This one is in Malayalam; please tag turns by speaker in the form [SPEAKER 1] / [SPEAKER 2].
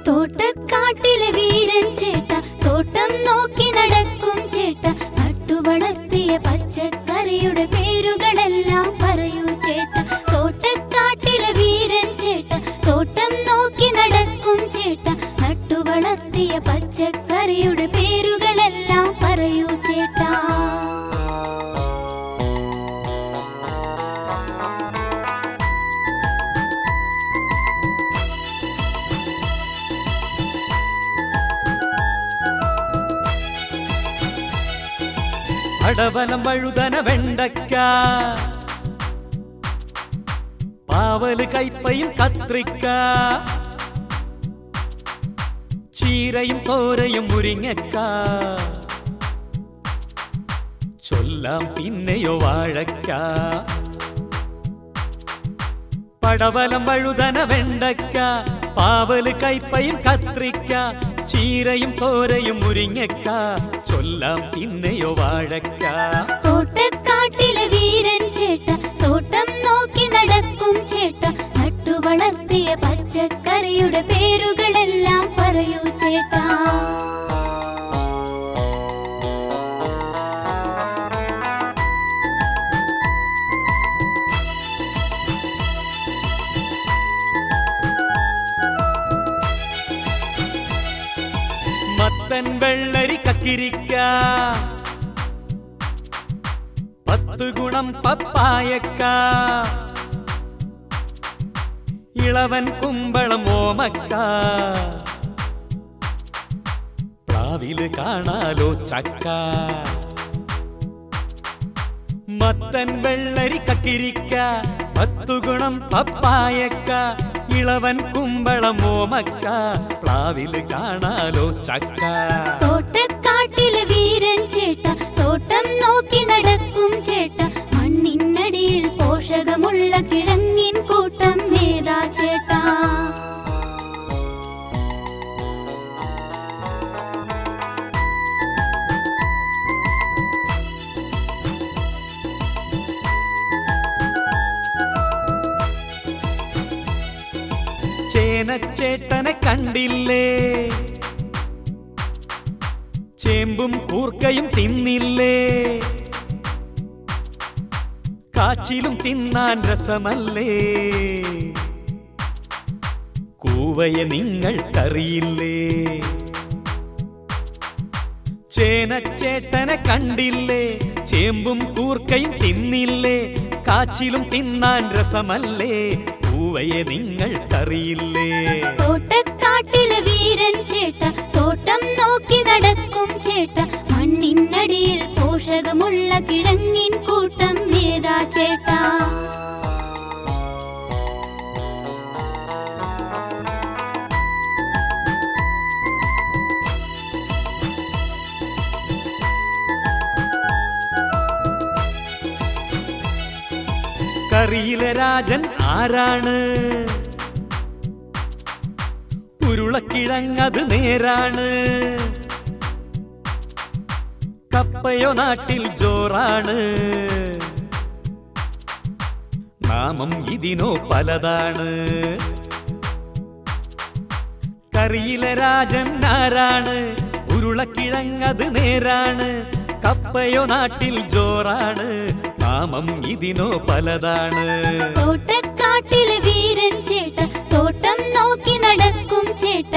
[SPEAKER 1] തോട്ടക്കാട്ടിലെ വീരൻ ചേട്ട തോട്ടം നോക്കി നടക്കും ചേട്ട നട്ടുവളർത്തിയ പച്ചക്കറിയുടെ പേരുകളെല്ലാം പറയൂ ചേട്ട തോട്ടക്കാട്ടിലെ വീരൻ ചേട്ട തോട്ടം നോക്കി നടക്കും ചേട്ട നട്ടുവളർത്തിയ പച്ചക്കറിയുടെ പേരുകളെല്ലാം പറയൂ ചേട്ടാ
[SPEAKER 2] പടവലം വഴുതന വെണ്ടയ്ക്ക പാവല് കയ്പയും കത്രിക്ക ചീരയും തോരയും മുരിങ്ങക്ക ചൊല്ലാം പിന്നെയോ വാഴയ്ക്ക പടവലം വഴുതന വെണ്ടയ്ക്ക പാവല് കയ്പയും കത്രിക്ക ചീരയും തോരയും മുരിങ്ങക്ക ചൊല്ലാം പിന്നെയോ വാഴയ്ക്ക
[SPEAKER 1] തോട്ടക്കാട്ടിലെ വീരൻ ചേട്ട തോട്ടം നോക്കി നടക്കും ചേട്ട നട്ടുവളർത്തിയ പച്ചക്കറിയുടെ പേരുകളെല്ലാം പറയൂ ചേട്ടാ
[SPEAKER 2] മത്തൻ വെള്ളരി കക്കിരിക്ക 10 ഗുണം പപ്പായക്ക ഇളവൻ കുമ്പളം ഓമക്ക പ്ലാവില് കാണാലോ ചക്ക മത്തൻ വെള്ളരി കക്കിരിക്ക 10 ഗുണം പപ്പായക്ക ഇളവൻ കുമ്പളം ഓമക്ക പ്ലാവില് കാണാലോ ചക്ക
[SPEAKER 1] തോട്ടക്കാട്ടിലെ വീരൻ ചേട്ട തോട്ടം നോക്കി നടക്കും ചേട്ട മണ്ണിനടിയിൽ പോഷകമുള്ള കിഴങ്ങിൻ കൂട്ടം ഏതാ ചേട്ടാ
[SPEAKER 2] ചേനച്ചേട്ടനെ കണ്ടില്ലേ ചേമ്പും കൂർക്കയും തിന്നില്ലേ കാച്ചിലും തിന്നാൻ രസമല്ലേ കൂവയെ നിങ്ങൾക്കറിയില്ലേ ചേനച്ചേട്ടനെ കണ്ടില്ലേ ചേമ്പും കൂർക്കയും തിന്നില്ലേ കാച്ചിലും തിന്നാൻ രസമല്ലേ പൂവയെ നിങ്ങൾക്കറിയില്ലേ
[SPEAKER 1] തോട്ടക്കാട്ടിലെ വീരൻ ചേട്ട തോട്ടം നോക്കി നടക്കും ചേട്ട മണ്ണിനടിയിൽ പോഷകമുള്ള കിഴങ്ങിൻ കൂട്ടം ഏതാ ചേട്ടാ
[SPEAKER 2] കറിയിലെ രാജൻ ആരാണ് ഉരുളക്കിഴങ്ങത് നേരാണ് കപ്പയോ നാട്ടിൽ ജോറാണ് നാമം ഇതിനോ പലതാണ് കറിയിലെ രാജൻ ആരാണ് ഉരുളക്കിഴങ്ങത് നേരാണ് കപ്പയോ നാട്ടിൽ ജോറാണ് നാമം ഇതിനോ പലതാണ്
[SPEAKER 1] തോട്ടക്കാട്ടിലെ വീരൻ ചേട്ട തോട്ടം നോക്കി നടക്കും ചേട്ട